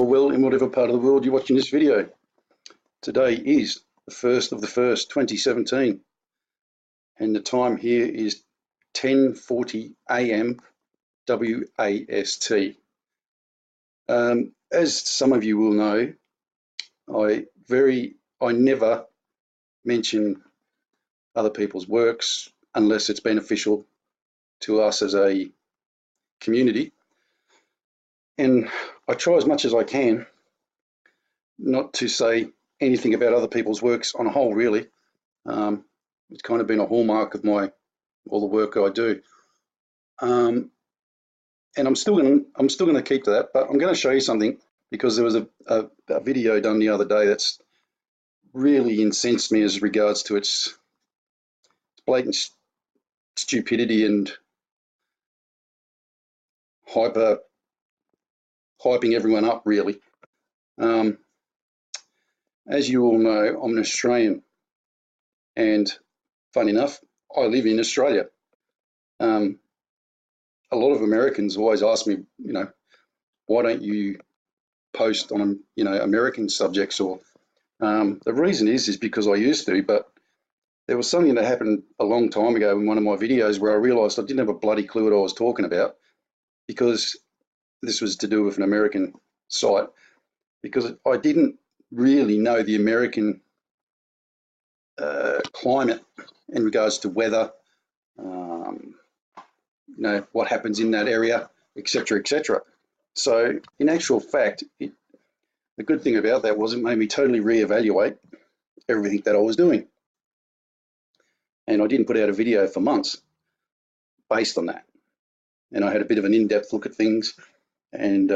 well in whatever part of the world you're watching this video. Today is the 1st of the 1st, 2017, and the time here is 10:40 a.m. WAST. As some of you will know, I never mention other people's works unless it's beneficial to us as a community, and I try as much as I can not to say anything about other people's works on a whole, really. It's kind of been a hallmark of all the work I do, and I'm still going to keep to that. But I'm going to show you something, because there was a video done the other day that's really incensed me as regards to its blatant stupidity and hyping everyone up, really. As you all know, I'm an Australian, and funny enough, I live in Australia. A lot of Americans always ask me, why don't you post on, American subjects? Or the reason is because I used to, but there was something that happened a long time ago in one of my videos where I realised I didn't have a bloody clue what I was talking about, because this was to do with an American site, because I didn't really know the American climate in regards to weather, what happens in that area, etc., etc. So in actual fact, the good thing about that was it made me totally reevaluate everything that I was doing. And I didn't put out a video for months based on that. And I had a bit of an in-depth look at things and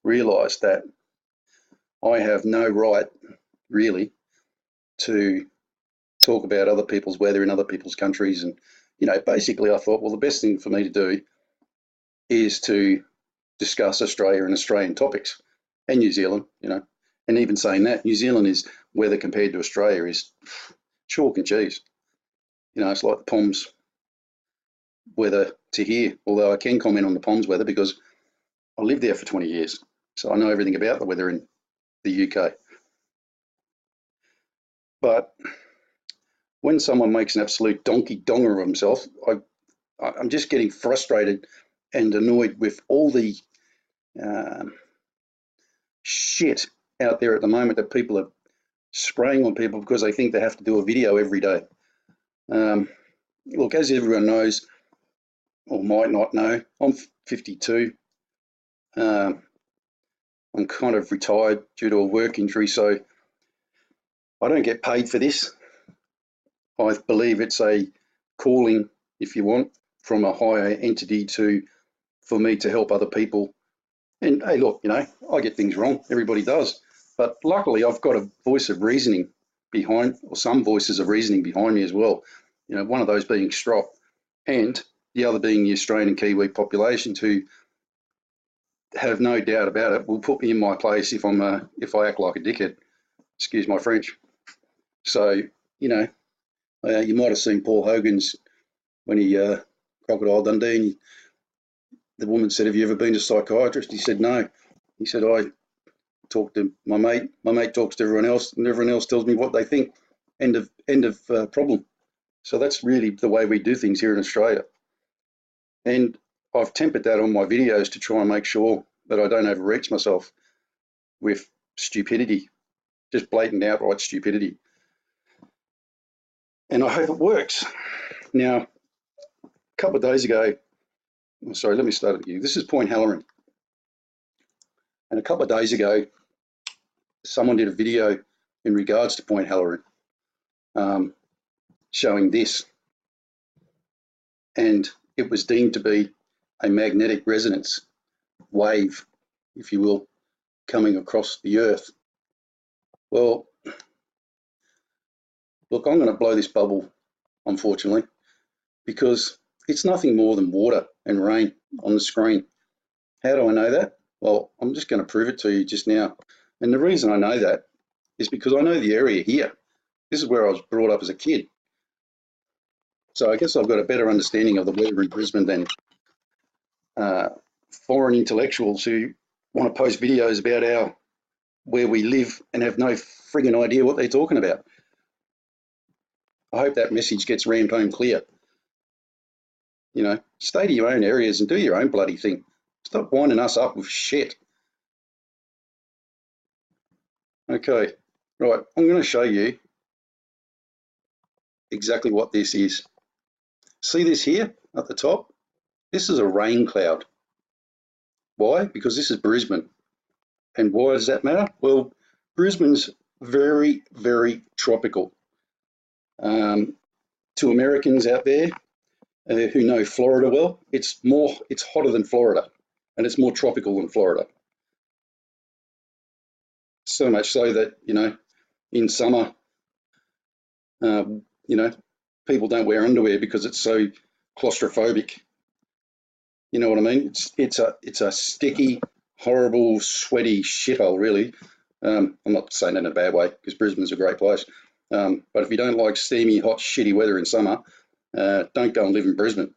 realised that I have no right, really, to talk about other people's weather in other people's countries. And, basically I thought, well, the best thing for me to do is to discuss Australia and Australian topics, and New Zealand, and even saying that, New Zealand is weather compared to Australia is chalk and cheese. It's like the Poms weather to here, although I can comment on the Poms weather because I lived there for 20 years. So I know everything about the weather in the UK. But when someone makes an absolute donkey donger of himself, I'm just getting frustrated and annoyed with all the shit out there at the moment that people are spraying on people because they think they have to do a video every day. Look, as everyone knows, or might not know, I'm 52. I'm kind of retired due to a work injury, so I don't get paid for this. I believe it's a calling, if you want, from a higher entity for me to help other people. And hey, look, I get things wrong. Everybody does. But luckily, I've got a voice of reasoning behind, or some voices of reasoning behind me as well. One of those being Strop, and the other being the Australian and Kiwi populations, who have no doubt about it will put me in my place if I act like a dickhead. Excuse my French. So, you might have seen Paul Hogan's when he Crocodile Dundee, and the woman said, "Have you ever been to a psychiatrist?" He said, "No." He said, "I talk to my mate. My mate talks to everyone else, and everyone else tells me what they think. End of problem." So that's really the way we do things here in Australia. And I've tempered that on my videos to try and make sure that I don't overreach myself with stupidity, just blatant outright stupidity. And I hope it works. Now, a couple of days ago, sorry, let me start with you. This is Point Halloran. And a couple of days ago, someone did a video in regards to Point Halloran, showing this. And it was deemed to be a magnetic resonance wave, if you will, coming across the Earth. Well, look, I'm going to blow this bubble, unfortunately, because it's nothing more than water and rain on the screen. How do I know that? Well, I'm just going to prove it to you just now. And the reason I know that is because I know the area here. This is where I was brought up as a kid. So I guess I've got a better understanding of the weather in Brisbane than foreign intellectuals who want to post videos about where we live and have no frigging idea what they're talking about. I hope that message gets rammed home clear. You know, stay to your own areas and do your own bloody thing. Stop winding us up with shit. Okay, right, I'm going to show you exactly what this is. See this here at the top? This is a rain cloud. Why? Because this is Brisbane. And why does that matter? Well, Brisbane's very, very tropical. To Americans out there who know Florida well, it's hotter than Florida, and it's more tropical than Florida. So much so that, you know, in summer, you know, people don't wear underwear because it's so claustrophobic. You know what I mean? It's a sticky, horrible, sweaty shithole, really. I'm not saying that in a bad way because Brisbane's a great place. But if you don't like steamy, hot, shitty weather in summer, don't go and live in Brisbane.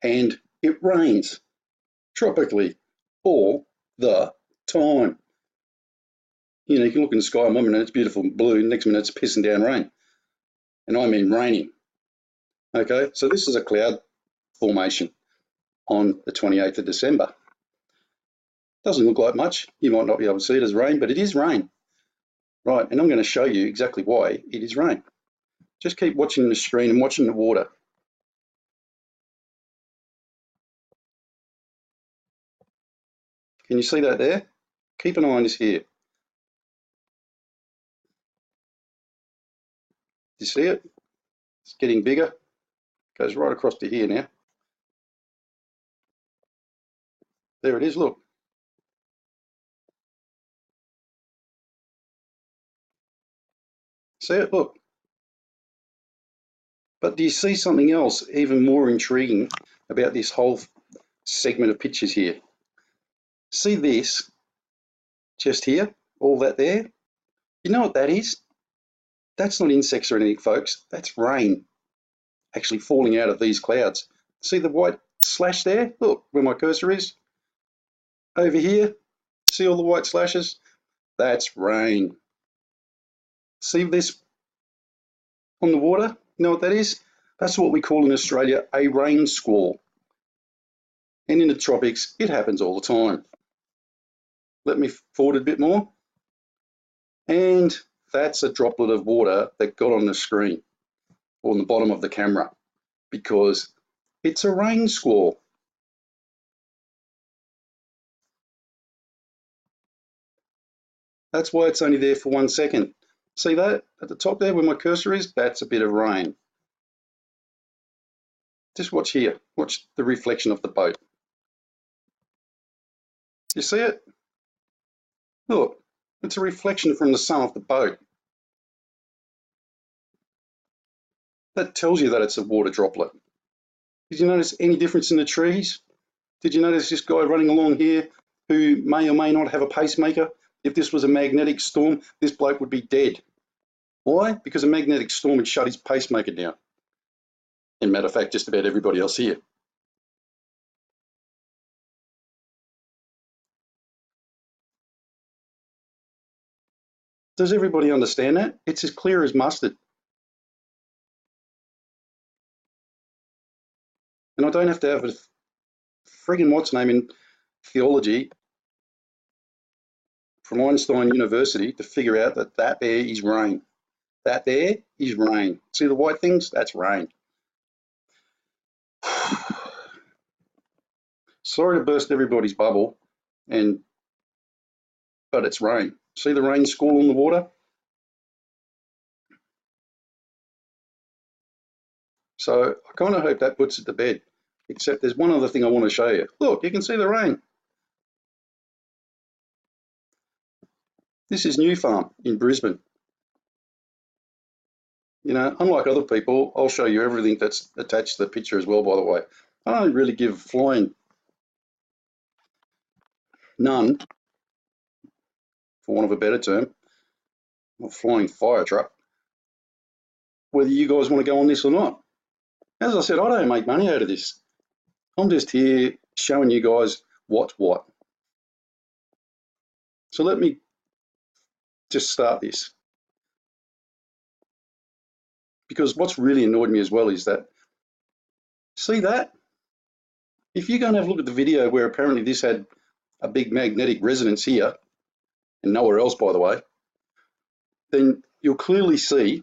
And it rains tropically all the time. You know, you can look in the sky one minute it's beautiful and blue, next minute it's pissing down rain. And I mean raining. Okay, so this is a cloud formation on the 28th of December. Doesn't look like much. You might not be able to see it as rain, but it is rain. Right, and I'm going to show you exactly why it is rain. Just keep watching the screen and watching the water. Can you see that there? Keep an eye on this here. Do you see it? It's getting bigger. Goes right across to here now. There it is, look. See it? Look. But do you see something else even more intriguing about this whole segment of pictures here? See this just here, all that there? You know what that is? That's not insects or anything, folks. That's rain actually falling out of these clouds. See the white slash there? Look where my cursor is. Over here, see all the white slashes? That's rain. See this on the water? You know what that is? That's what we call in Australia a rain squall. And in the tropics, it happens all the time. Let me forward a bit more. And that's a droplet of water that got on the screen or on the bottom of the camera because it's a rain squall. That's why it's only there for 1 second. See that at the top there where my cursor is? That's a bit of rain. Just watch here. Watch the reflection of the boat. You see it? Look, it's a reflection from the sun of the boat. That tells you that it's a water droplet. Did you notice any difference in the trees? Did you notice this guy running along here who may or may not have a pacemaker? If this was a magnetic storm, this bloke would be dead. Why? Because a magnetic storm had shut his pacemaker down. In matter of fact, just about everybody else here. Does everybody understand that? It's as clear as mustard. And I don't have to have a friggin' what's name in theology from Einstein University to figure out that that there is rain. That there is rain. See the white things? That's rain. Sorry to burst everybody's bubble, but it's rain. See the rain squall on the water? So I kind of hope that puts it to bed, except there's one other thing I want to show you. Look, you can see the rain. This is New Farm in Brisbane. You know, unlike other people, I'll show you everything that's attached to the picture as well, by the way. I don't really give flying none, for want of a better term, or flying fire truck, whether you guys want to go on this or not. As I said, I don't make money out of this. I'm just here showing you guys what. So let me just start this, because what's really annoyed me as well is that, see that? If you go and have a look at the video where apparently this had a big magnetic resonance here, and nowhere else, by the way, then you'll clearly see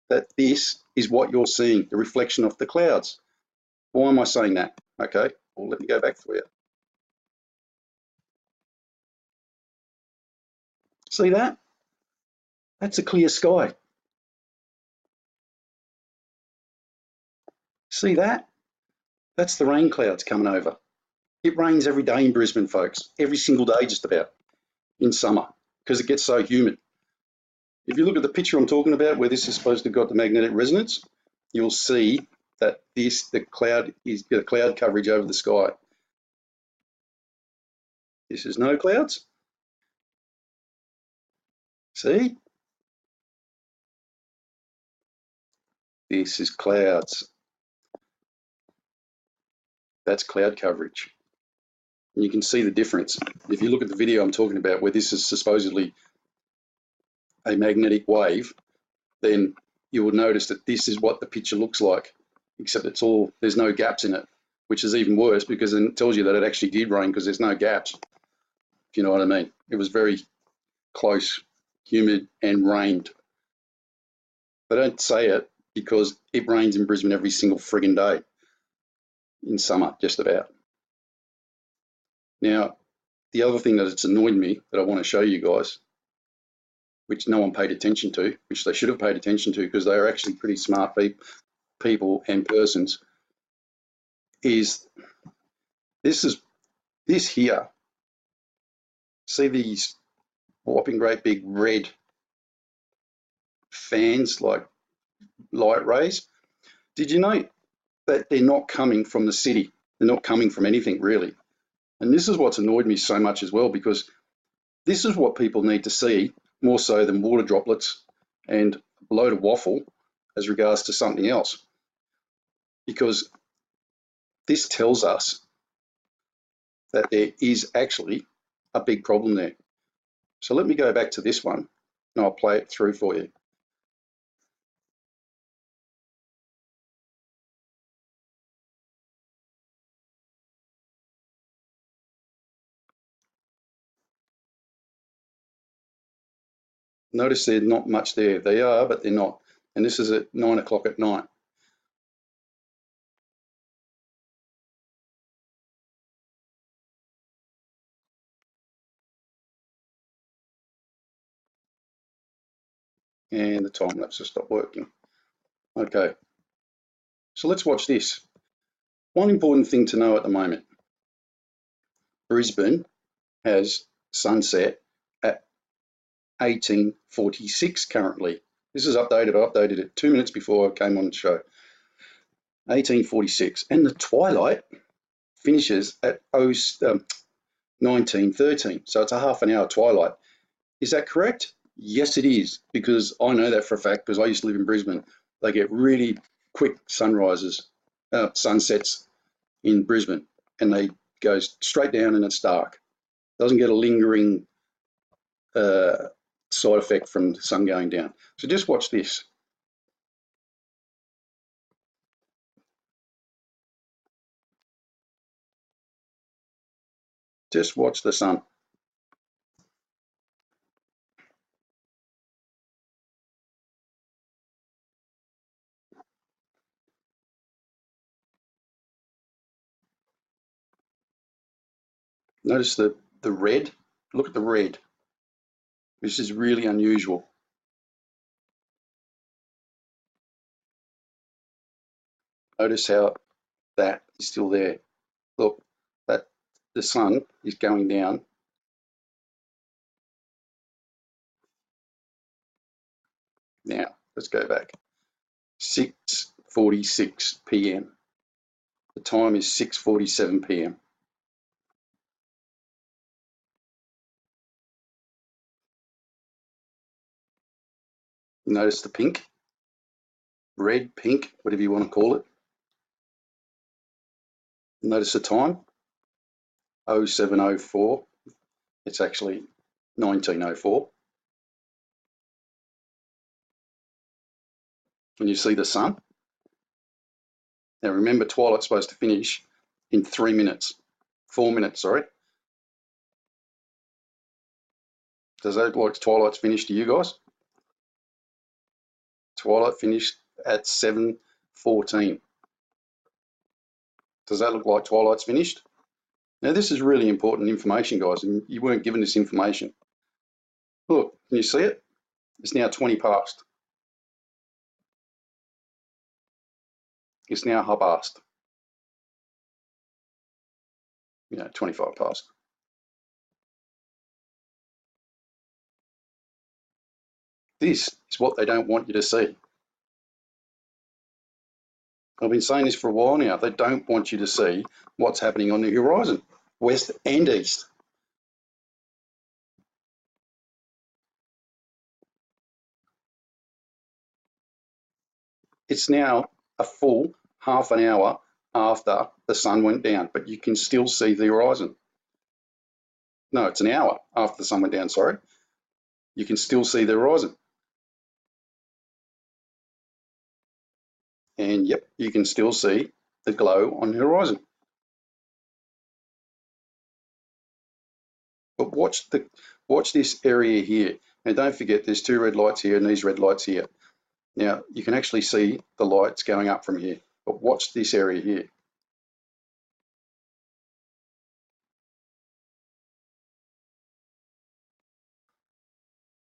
that this is what you're seeing, the reflection of the clouds. Why am I saying that? Okay, well, let me go back for you. See that? That's a clear sky. See that? That's the rain clouds coming over. It rains every day in Brisbane, folks. Every single day, just about, in summer, because it gets so humid. If you look at the picture I'm talking about, where this is supposed to have got the magnetic resonance, you'll see that the cloud is the cloud coverage over the sky. This is no clouds. See? This is clouds. That's cloud coverage. And you can see the difference. If you look at the video I'm talking about, where this is supposedly a magnetic wave, then you will notice that this is what the picture looks like, except there's no gaps in it, which is even worse, because then it tells you that it actually did rain, because there's no gaps, if you know what I mean. It was very close, humid, and rained. They don't say it because it rains in Brisbane every single friggin' day in summer, just about. Now, the other thing that it's annoyed me that I want to show you guys, which no one paid attention to, which they should have paid attention to, because they are actually pretty smart people and persons, is this here. See these whopping great big red fans, like light rays? Did you know that they're not coming from the city? They're not coming from anything really. And this is what's annoyed me so much as well, because this is what people need to see more so than water droplets and a load of waffle as regards to something else, because this tells us that there is actually a big problem there. So let me go back to this one and I'll play it through for you. Notice there's not much there. They are, but they're not. And this is at 9 o'clock at night. And the time lapse has stopped working. Okay, so let's watch this. One important thing to know at the moment, Brisbane has sunset at 18:46 currently. This is updated. I updated it 2 minutes before I came on the show. 18:46, and the twilight finishes at 19:13. So it's a half an hour twilight. Is that correct? Yes, it is, because I know that for a fact, because I used to live in Brisbane. They get really quick sunsets in Brisbane, and they go straight down and it's dark. Doesn't get a lingering side effect from the sun going down. So just watch this. Just watch the sun. Notice the red. Look at the red. This is really unusual. Notice how that is still there. Look, that the sun is going down. Now, let's go back. 6:46 p.m. The time is 6:47 p.m. Notice the pink, red, pink, whatever you want to call it. Notice the time. 0704. It's actually 1904. Can you see the sun? Now remember, twilight's supposed to finish in 3 minutes. 4 minutes, sorry. Does that look like twilight's finished to you guys? Twilight finished at 7:14. Does that look like twilight's finished? Now this is really important information, guys, and you weren't given this information. Look, can you see it? It's now 20 past. It's now half past. 25 past. This is what they don't want you to see. I've been saying this for a while now. They don't want you to see what's happening on the horizon, west and east. It's now a full half an hour after the sun went down, but you can still see the horizon. No, it's an hour after the sun went down, sorry. You can still see the horizon. And yep, you can still see the glow on the horizon. But watch this area here. Now don't forget there's 2 red lights here and these red lights here. Now you can actually see the lights going up from here, but watch this area here.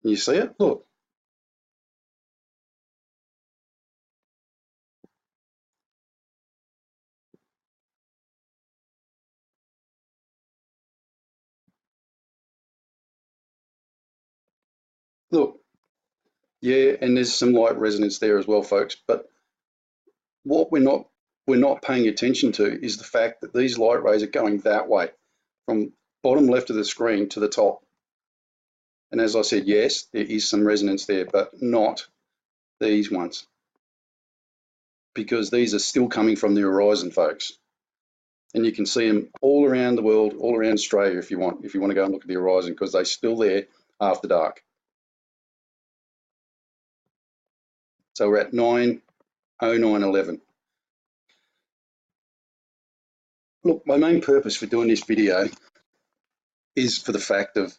Can you see it? Look. Look. Yeah, and there's some light resonance there as well, folks. But what we're not paying attention to is the fact that these light rays are going that way, from bottom left of the screen to the top. And as I said, yes, there is some resonance there, but not these ones, because these are still coming from the horizon, folks. And you can see them all around the world, all around Australia if you want to go and look at the horizon, because they're still there after dark. So we're at 9:09:11. Look, my main purpose for doing this video is for the fact of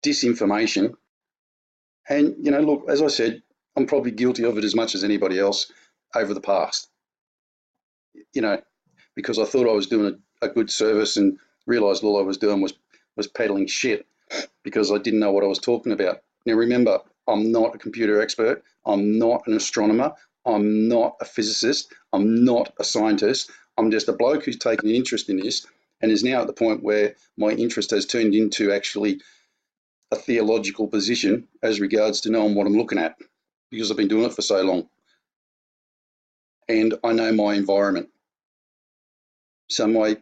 disinformation. And, look, as I said, I'm probably guilty of it as much as anybody else over the past, because I thought I was doing a good service and realised all I was doing was peddling shit because I didn't know what I was talking about. Now, remember, I'm not a computer expert. I'm not an astronomer. I'm not a physicist. I'm not a scientist. I'm just a bloke who's taken an interest in this and is now at the point where my interest has turned into actually a theological position as regards to knowing what I'm looking at, because I've been doing it for so long. And I know my environment. So I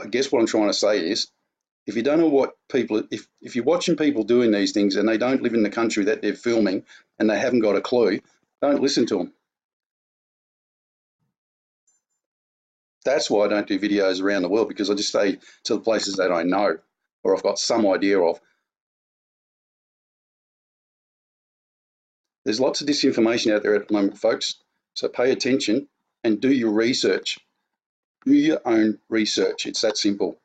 guess what I'm trying to say is, if you don't know what people, if you're watching people doing these things and they don't live in the country that they're filming and they haven't got a clue, don't listen to them. That's why I don't do videos around the world, because I just stay to the places that I know or I've got some idea of. There's lots of disinformation out there at the moment, folks. So pay attention and do your research. Do your own research. It's that simple.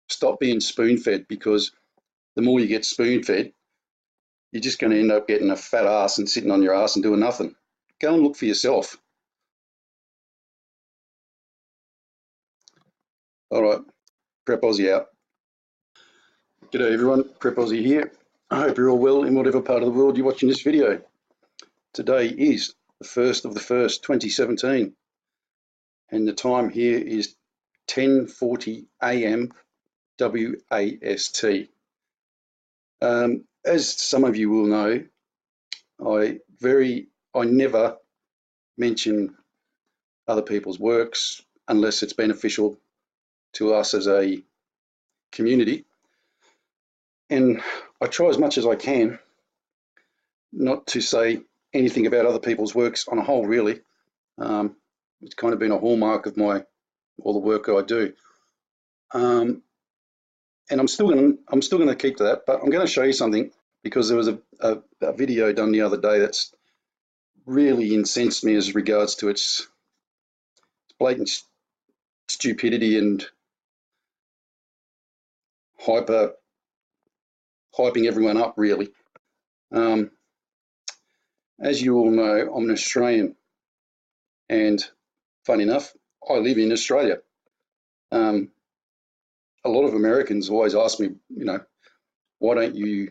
Stop being spoon-fed, because the more you get spoon-fed, you're just going to end up getting a fat ass and sitting on your ass and doing nothing. Go and look for yourself. All right, Prep Aussie out. G'day everyone, Prep Aussie here. I hope you're all well in whatever part of the world you're watching this video. Today is the 1st of the 1st, 2017, and the time here is 10:40 a.m. WAST. As some of you will know, I never mention other people's works unless it's beneficial to us as a community, and I try as much as I can not to say anything about other people's works on a whole, really. It's kind of been a hallmark of all the work I do. And I'm still going to keep to that, but I'm going to show you something because there was a video done the other day that's really incensed me as regards to its blatant stupidity and hyping everyone up, really. As you all know, I'm an Australian, and funny enough, I live in Australia. A lot of Americans always ask me, why don't you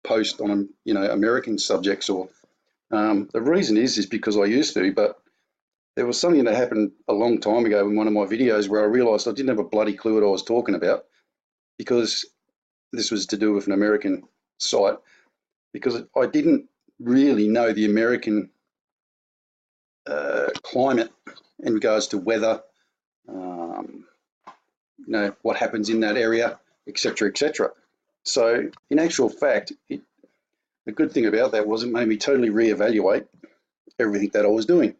post on, American subjects? Or the reason is because I used to, but there was something that happened a long time ago in one of my videos where I realised I didn't have a bloody clue what I was talking about, because this was to do with an American site, because I didn't really know the American climate in regards to weather, what happens in that area, etc., etc. So in actual fact, the good thing about that was it made me totally reevaluate everything that I was doing.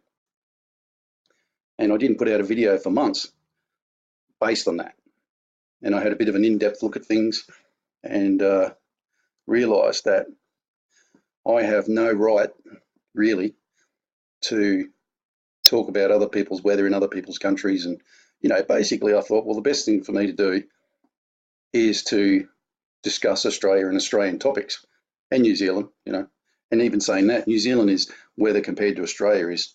And I didn't put out a video for months based on that. And I had a bit of an in-depth look at things and realised that I have no right, really, to talk about other people's weather in other people's countries. And, basically I thought, well, the best thing for me to do is to discuss Australia and Australian topics, and New Zealand, and even saying that, New Zealand is weather compared to Australia is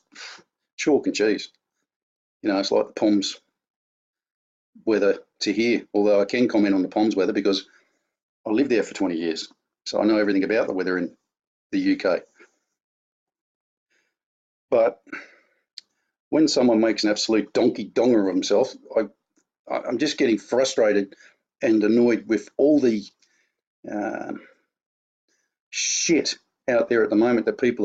chalk and cheese. It's like the Poms weather to here, although I can comment on the Poms weather because I lived there for 20 years. So I know everything about the weather in the UK. But when someone makes an absolute donkey donger of himself, I'm just getting frustrated and annoyed with all the shit out there at the moment that people